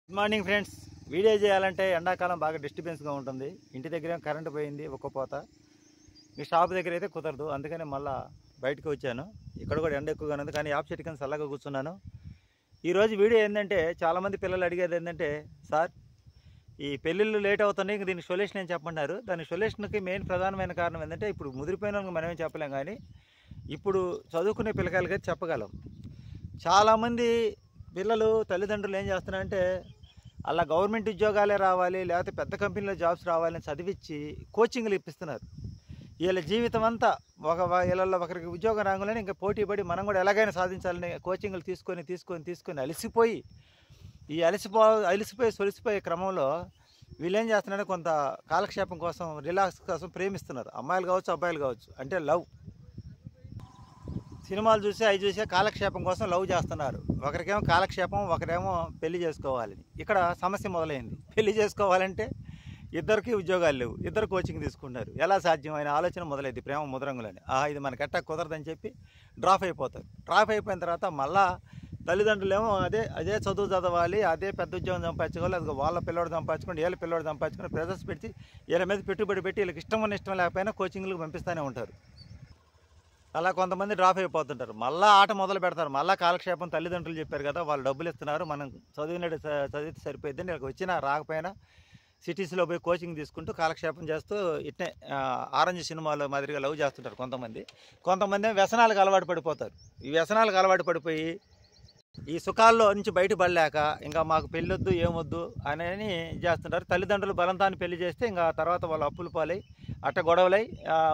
Good morning friends. Video చేయాలంటే ఎండాకాలం బాగా డిస్టర్బెన్స్గా ఉంటుంది. ఇంటి దగ్గర కరెంటు పోయింది ఒక్కపోత. ఈ షాప్ దగ్గర అయితే కుదరదు, అందుకని మళ్ళీ బయటకు వచ్చాను. ఇక్కడ కూడా ఎండ ఎక్కువగా ఉంది, కానీ యాప్ చెట్టు కింద చల్లగా కూర్చున్నాను. ఈరోజు వీడియో ఏంటంటే, చాలామంది పిల్లలు అడిగేది ఏంటంటే, సార్ ఈ పెళ్ళిళ్ళు లేట్ అవుతున్నాయి, ఇంక దీనికి సొల్యూషన్ ఏం చెప్పంటారు. దాని సొల్యూషన్కి మెయిన్ ప్రధానమైన కారణం ఏంటంటే, ఇప్పుడు ముదిరిపోయిన వాళ్ళకి మనమేం చెప్పలేం, కానీ ఇప్పుడు చదువుకునే పిల్లకాయలకైతే చెప్పగలం. చాలామంది పిల్లలు తల్లిదండ్రులు ఏం చేస్తున్నారంటే, అలా గవర్నమెంట్ ఉద్యోగాలే రావాలి, లేకపోతే పెద్ద కంపెనీలో జాబ్స్ రావాలని చదివించి కోచింగ్లు ఇప్పిస్తున్నారు. వీళ్ళ జీవితం అంతా వీళ్ళల్లో ఒకరికి ఉద్యోగం రాగానే ఇంకా పోటీ పడి మనం కూడా ఎలాగైనా కోచింగ్లు తీసుకొని అలసిపోయి సొలిసిపోయే క్రమంలో వీళ్ళు ఏం చేస్తున్నారంటే, కొంత కాలక్షేపం కోసం, రిలాక్స్ కోసం ప్రేమిస్తున్నారు. అమ్మాయిలు కావచ్చు, అబ్బాయిలు కావచ్చు, అంటే లవ్. సినిమాలు చూసి అవి చూసే కాలక్షేపం కోసం లవ్ చేస్తున్నారు. ఒకరికేమో కాలక్షేపం, ఒకరేమో పెళ్లి చేసుకోవాలని. ఇక్కడ సమస్య మొదలైంది. పెళ్లి చేసుకోవాలంటే ఇద్దరికి ఉద్యోగాలు లేవు, ఇద్దరు కోచింగ్ తీసుకుంటారు. ఎలా సాధ్యమైన ఆలోచన మొదలైంది ప్రేమ ముద్రంగులని. ఇది మనకి ఎట్టా కుదరదని చెప్పి డ్రాప్ అయిపోతారు. డ్రాప్ అయిపోయిన తర్వాత మళ్ళా తల్లిదండ్రులేమో అదే చదువు చదవాలి, అదే పెద్ద ఉద్యోగం సంపాదించుకోవాలి, అది వాళ్ళ పిల్లోడు సంపాదించుకోండి, వీళ్ళ పిల్లోడు సంపాదించుకొని ప్రెజర్స్ పెట్టి వీళ్ళ మీద పెట్టుబడి పెట్టి వీళ్ళకి ఇష్టం లేకపోయినా కోచింగ్లకు పంపిస్తూనే ఉంటారు. అలా కొంతమంది డ్రాప్ అయిపోతుంటారు. మళ్ళీ ఆట మొదలు పెడతారు. మళ్ళీ కాలక్షేపం, తల్లిదండ్రులు చెప్పారు కదా, వాళ్ళు డబ్బులు ఇస్తున్నారు, మనం చదివితే సరిపోయిందని వీళ్ళకి వచ్చినా రాకపోయినా సిటీస్లో పోయి కోచింగ్ తీసుకుంటూ కాలక్షేపం చేస్తూ ఇట్నే ఆరెంజ్ సినిమాలో మాదిరిగా లవ్ చేస్తుంటారు కొంతమంది వ్యసనాలకు అలవాటు పడిపోతారు. ఈ వ్యసనాలకు అలవాటు పడిపోయి ఈ సుఖాల్లో నుంచి బయటపడలేక ఇంకా మాకు పెళ్ళొద్దు ఏమొద్దు అని చేస్తుంటారు. తల్లిదండ్రులు బలంతాన్ని పెళ్లి చేస్తే ఇంకా తర్వాత వాళ్ళు అప్పులు పాలై అట్ట గొడవలై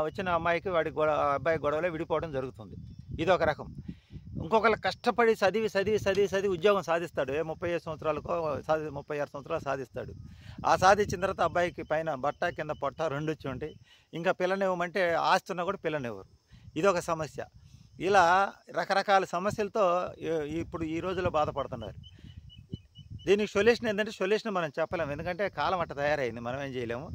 వచ్చిన అమ్మాయికి అబ్బాయి గొడవలై విడిపోవడం జరుగుతుంది. ఇది ఒక రకం. ఇంకొకరు కష్టపడి చదివి ఉద్యోగం సాధిస్తాడు. 35 సంవత్సరాలకో 36 సంవత్సరాలు సాధిస్తాడు. సాధించిన తర్వాత అబ్బాయికి పైన బట్ట కింద పొట్ట రెండు వచ్చి ఉంటాయి. ఇంకా పిల్లనివ్వమంటే ఆస్తి ఉన్నా కూడా పిల్లనివ్వరు. ఇదొక సమస్య. ఇలా రకరకాల సమస్యలతో ఇప్పుడు ఈ రోజుల్లో బాధపడుతున్నారు. దీనికి సొల్యూషన్ ఏంటంటే, సొల్యూషన్ మనం చెప్పలేము, ఎందుకంటే కాలం అట్ట తయారైంది, మనం ఏం చేయలేము.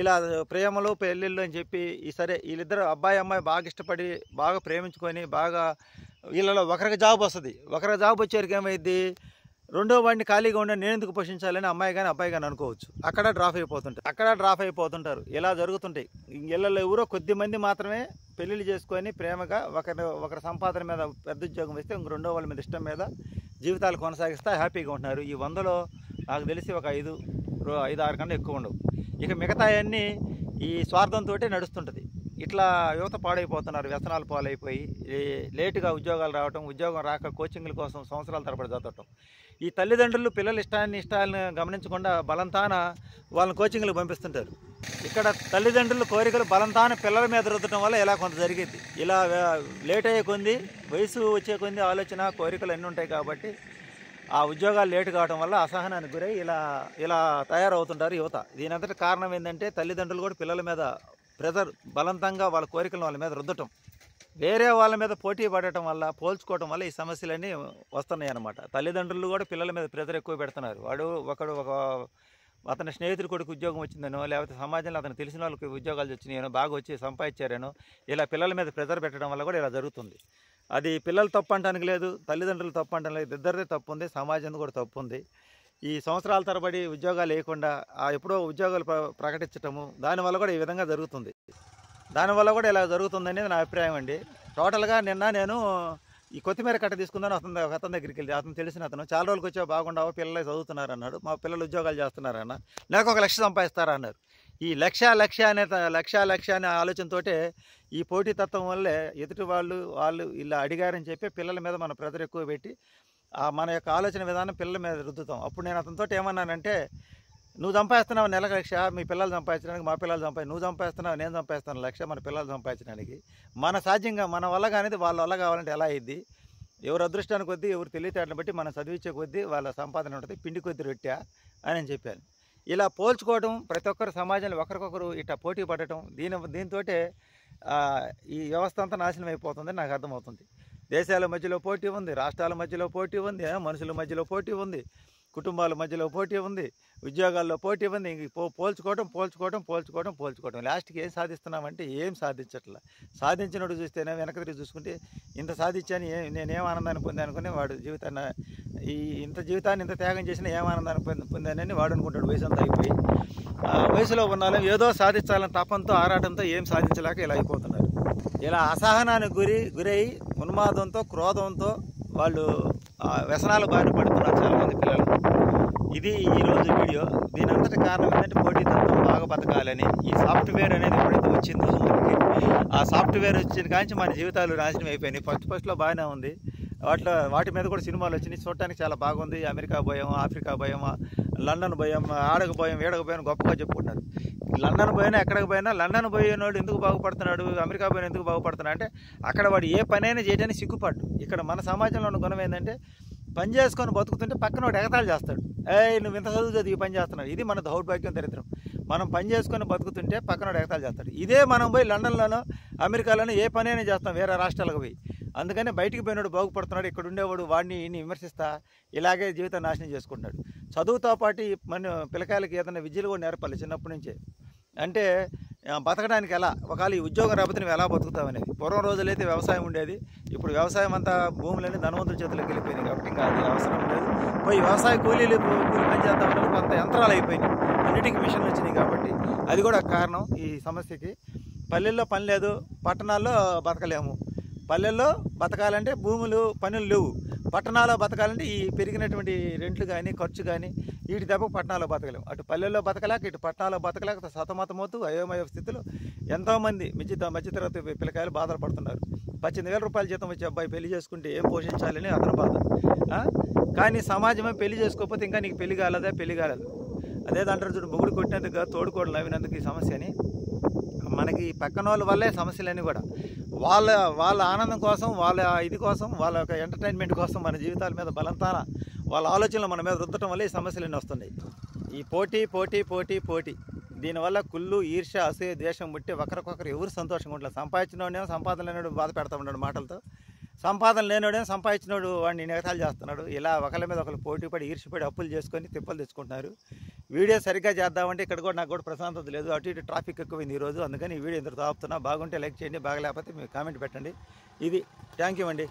ఇలా ప్రేమలు పెళ్ళిళ్ళు అని చెప్పి సరే వీళ్ళిద్దరు అబ్బాయి అమ్మాయి బాగా ఇష్టపడి బాగా ప్రేమించుకొని బాగా వీళ్ళలో ఒకరికి జాబ్ వస్తుంది. ఒకరికి జాబ్ వచ్చేసరికి ఏమైంది, రెండో వాడిని ఖాళీగా ఉండి నేను ఎందుకు పోషించాలని అమ్మాయి కానీ అబ్బాయి కానీ అనుకోవచ్చు. అక్కడ డ్రాప్ అయిపోతుంటారు. ఇలా జరుగుతుంటాయి. ఇళ్ళల్లో ఎవరో కొద్ది మంది మాత్రమే పెళ్ళిళ్ళు చేసుకొని ప్రేమగా ఒకరి సంపాదన మీద పెద్ద ఉద్యోగం వస్తే ఇంక రెండో వాళ్ళ మీద ఇష్టం మీద జీవితాలు కొనసాగిస్తే హ్యాపీగా ఉంటున్నారు. ఈ 100లో నాకు తెలిసి ఒక 5-6 కన్నా ఎక్కువ ఉండవు. ఇక మిగతా అన్నీ ఈ స్వార్థంతో నడుస్తుంటుంది. ఇట్లా యువత పాడైపోతున్నారు. వ్యసనాలు పాలైపోయి లేటుగా ఉద్యోగాలు రావటం, ఉద్యోగం రాక కోచింగ్ల కోసం సంవత్సరాల తరబడి చదవటం. ఈ తల్లిదండ్రులు పిల్లల ఇష్టాలను గమనించకుండా బలంతాన వాళ్ళని కోచింగ్లకు పంపిస్తుంటారు. ఇక్కడ తల్లిదండ్రుల కోరికలు బలంతాన పిల్లల మీద రుద్దటం వల్ల ఇలా కొంత జరిగింది. ఇలా లేట్ అయ్యే కొంది, వయసు వచ్చే కొంది ఆలోచన కోరికలు అన్నీ ఉంటాయి కాబట్టి ఆ ఉద్యోగాలు లేటు కావడం వల్ల అసహనానికి గురై ఇలా తయారవుతుంటారు యువత. దీని అంతటి కారణం ఏంటంటే, తల్లిదండ్రులు కూడా పిల్లల మీద ప్రెజర్ బలవంతంగా వాళ్ళ కోరికలను వాళ్ళ మీద రుద్దటం, వేరే వాళ్ళ మీద పోటీ పడటం వల్ల, పోల్చుకోవటం వల్ల ఈ సమస్యలన్నీ వస్తున్నాయి అన్నమాట. తల్లిదండ్రులు కూడా పిల్లల మీద ప్రెజర్ ఎక్కువ పెడుతున్నారు. అతని స్నేహితుడి కొడుకు ఉద్యోగం వచ్చిందనో, లేకపోతే సమాజంలో అతను తెలిసిన వాళ్ళకి ఉద్యోగాలు వచ్చినాయనో, బాగా వచ్చి సంపాదించారనో ఇలా పిల్లల మీద ప్రెజర్ పెట్టడం వల్ల కూడా ఇలా జరుగుతుంది. అది పిల్లలు తప్పు అంటానికి లేదు, తల్లిదండ్రులు తప్పు అంటానికి లేదు, ఇద్దరిదే తప్పు ఉంది, సమాజం కూడా తప్పు ఉంది. ఈ సంవత్సరాల తరబడి ఉద్యోగాలు వేయకుండా ఎప్పుడో ఉద్యోగాలు ప్రకటించటము, దానివల్ల కూడా ఈ విధంగా జరుగుతుంది. దానివల్ల కూడా ఇలా జరుగుతుందనేది నా అభిప్రాయం అండి. టోటల్గా నిన్న నేను ఈ కొత్తిమీర కట్ట తీసుకుందాను ఒక అతని దగ్గరికి వెళ్ళి, అతను తెలిసిన అతను, చాలా రోజులకి వచ్చావు బాగుండావో, పిల్లలే చదువుతున్నారు అన్నాడు. మా పిల్లలు ఉద్యోగాలు చేస్తున్నారన్న, నాకు 1 లక్ష సంపాదిస్తారా అన్నారు. ఈ లక్ష్య అనే ఆలోచనతోటే ఈ పోటీతత్వం వల్లే ఎదుటి వాళ్ళు ఇలా అడిగారని చెప్పి పిల్లల మీద మన ప్రెజర్ ఎక్కువ పెట్టి మన యొక్క ఆలోచన విధానం పిల్లల మీద రుద్దుతాం. అప్పుడు నేను అతనితో ఏమన్నానంటే, నువ్వు సంపాదిస్తున్నావు 1 లక్ష, మీ పిల్లలు సంపాదించడానికి, మా పిల్లలు నువ్వు సంపాదిస్తున్నావు, నేను సంపాదిస్తాను 1 లక్ష మన పిల్లలు సంపాదించడానికి. మన సాధ్యంగా మన వల్ల కానిది వాళ్ళ వల్ల కావాలంటే ఎలా అయ్యిద్ది? ఎవరు అదృష్టానికి కొద్దీ, ఎవరు తెలివితేటలను బట్టి మనం చదివించే కొద్దీ వాళ్ళ సంపాదన ఉంటుంది, పిండి కొద్ది రొట్టె అని చెప్పాను. ఇలా పోల్చుకోవడం, ప్రతి ఒక్కరు సమాజంలో ఒకరికొకరు ఇట్లా పోటీ పడటం, దీంతో ఈ వ్యవస్థ అంతా నాశనం అయిపోతుందని నాకు అర్థమవుతుంది. దేశాల మధ్యలో పోటీ ఉంది, రాష్ట్రాల మధ్యలో పోటీ ఉంది, మనుషుల మధ్యలో పోటీ ఉంది. కుటుంబాల మధ్యలో పోటీ ఉంది, ఉద్యోగాల్లో పోటీ ఉంది. ఇంక పోల్చుకోవడం లాస్ట్కి ఏం సాధిస్తున్నామంటే ఏం సాధించట్లా. సాధించినోడు చూస్తేనే వెనక తిరిగి చూసుకుంటే ఇంత సాధించాను, నేనేం ఆనందాన్ని పొందాను అనుకుని వాడు జీవితాన్ని ఇంత జీవితాన్ని ఇంత త్యాగం చేసినా ఏం ఆనందాన్ని పొందానని వాడు అనుకుంటాడు. వయసు అంతా అయిపోయి వయసులో ఉన్నాలో ఏదో సాధించాలని తపంతో ఆరాటంతో ఏం సాధించలేక ఇలా అయిపోతున్నారు. ఇలా అసహనానికి గురై ఉన్మాదంతో క్రోధంతో వాళ్ళు వ్యసనాల బారిన పడుతున్నారు చాలామంది పిల్లలు. ఇది ఈరోజు వీడియో. దీని అంతటి కారణం ఏంటంటే పోటీతత్వం బాగా బతకాలని. ఈ సాఫ్ట్వేర్ అనేది ఎప్పుడైతే వచ్చిందో మనకి, ఆ సాఫ్ట్వేర్ వచ్చిన కాంచి మన జీవితాలు నాశనం అయిపోయినాయి. ఫస్ట్లో బాగానే ఉంది. వాటి మీద కూడా సినిమాలు వచ్చినాయి, చూడటానికి చాలా బాగుంది. అమెరికా పోయాం, ఆఫ్రికా పోయాం, లండన్ పోయాం, ఆడకు పోయాం, ఏడకు పోయాం గొప్పగా చెప్పుకుంటారు. లండన్ పోయినా ఎక్కడికి పోయినా లండన్ పోయినోడు ఎందుకు బాగుపడుతున్నాడు, అమెరికా పోయినా ఎందుకు బాగుపడుతున్నాడు అంటే అక్కడ వాడు ఏ పనైనా చేయడానికి సిగ్గుపడ్డు. ఇక్కడ మన సమాజంలో ఉన్న గుణం ఏంటంటే పని చేసుకొని బతుకుతుంటే పక్కన వాడు ఎగతాళి చేస్తాడు. నువ్వు ఇంత చదివి పని చేస్తున్నావు. ఇది మన దౌర్భాగ్యం, దరిద్రం. మనం పని చేసుకొని బతుకుతుంటే పక్కన వాడు ఎగతాళి చేస్తాడు. ఇదే మనం పోయి లండన్లోనో అమెరికాలోనో ఏ పనైనా చేస్తాం వేరే రాష్ట్రాలకు పోయి. అందుకని బయటికి పోయినాడు బాగుపడుతున్నాడు, ఇక్కడ ఉండేవాడు వాడిని విమర్శిస్తా ఇలాగే జీవితం నాశనం చేసుకుంటున్నాడు. చదువుతో పాటు మన పిల్లకాయలకి ఏదైనా విద్యలు కూడా నేర్పాలి చిన్నప్పటి నుంచే. అంటే బతకడానికి ఎలా, ఒకవేళ ఈ ఉద్యోగం రాకపోతే నువ్వు ఎలా బతుకుతావనేది. పూర్వం రోజులైతే వ్యవసాయం ఉండేది, ఇప్పుడు వ్యవసాయం అంతా భూములన్నీ ధనవంతుల చేతులకు వెళ్ళిపోయినాయి కాబట్టి ఇంకా అది అవసరం లేదు. పోయి వ్యవసాయ కూలీ పని చేద్దామని కొంత యంత్రాలు అయిపోయినాయి, అన్నిటికీ మిషన్లు వచ్చినాయి కాబట్టి అది కూడా కారణం ఈ సమస్యకి. పల్లెల్లో పని లేదు, పట్టణాల్లో బతకలేము. పల్లెల్లో బతకాలంటే పనులు లేవు, పట్టణాల్లో బతకాలంటే ఈ పెరిగినటువంటి రెంట్లు కానీ ఖర్చు కానీ వీటి దెబ్బ పట్టణాల్లో బతకలేము. అటు పల్లెల్లో బతకలేక ఇటు పట్టణాల్లో బతకలేక సతమతమవుతూ అయోమయ స్థితిలో ఎంతోమంది మధ్యతరగతి పిల్లకాయలు బాధలు పడుతున్నారు. 18,000 రూపాయల జీతం వచ్చే అబ్బాయి పెళ్లి చేసుకుంటే ఏం పోషించాలని అతను బాధ. కానీ సమాజమే పెళ్లి చేసుకోకపోతే ఇంకా నీకు పెళ్లి కాలేదు. అదేదంటారు చూడు, మొగుడు కొట్టినందుకు తోడుకోవడం నవ్వినందుకు ఈ సమస్య అని. మనకి పక్కన వాళ్ళ వల్లే సమస్యలన్నీ కూడా వాళ్ళ ఆనందం కోసం, వాళ్ళ ఇది కోసం, వాళ్ళ యొక్క ఎంటర్టైన్మెంట్ కోసం మన జీవితాల మీద బలంతాన వాళ్ళ ఆలోచనలు మన మీద రుద్దటం వల్ల ఈ సమస్యలన్నీ వస్తున్నాయి. ఈ పోటీ దీనివల్ల కుళ్ళు, ఈర్ష్య, అసూయ, ద్వేషం పుట్టి ఒకరికొకరు ఎవరు సంతోషంగా ఉండలేదు. సంపాదించినోడేమో సంపాదన లేనివాడు బాధ పెడతా ఉన్నాడు మాటలతో, సంపాదన లేనివాడేమో సంపాదించినోడు వాడిని ఎగతాళి చేస్తున్నాడు. ఇలా ఒకరి మీద ఒకరు పోటీపడి ఈర్ష్యపడి అప్పులు చేసుకొని తిప్పలు తెచ్చుకుంటున్నారు. వీడియో సరిగ్గా చేద్దామంటే ఇక్కడ కూడా నాకు కూడా ప్రశాంతత లేదు, అటు ఇటు ట్రాఫిక్ ఎక్కువైంది ఈరోజు. అందుకని ఈ వీడియో ఇంతటితో ఆపుతున్నా. బాగుంటే లైక్ చేయండి, బాగలేకపోతే మీరు కామెంట్ పెట్టండి. ఇది థ్యాంక్ యూ అండి.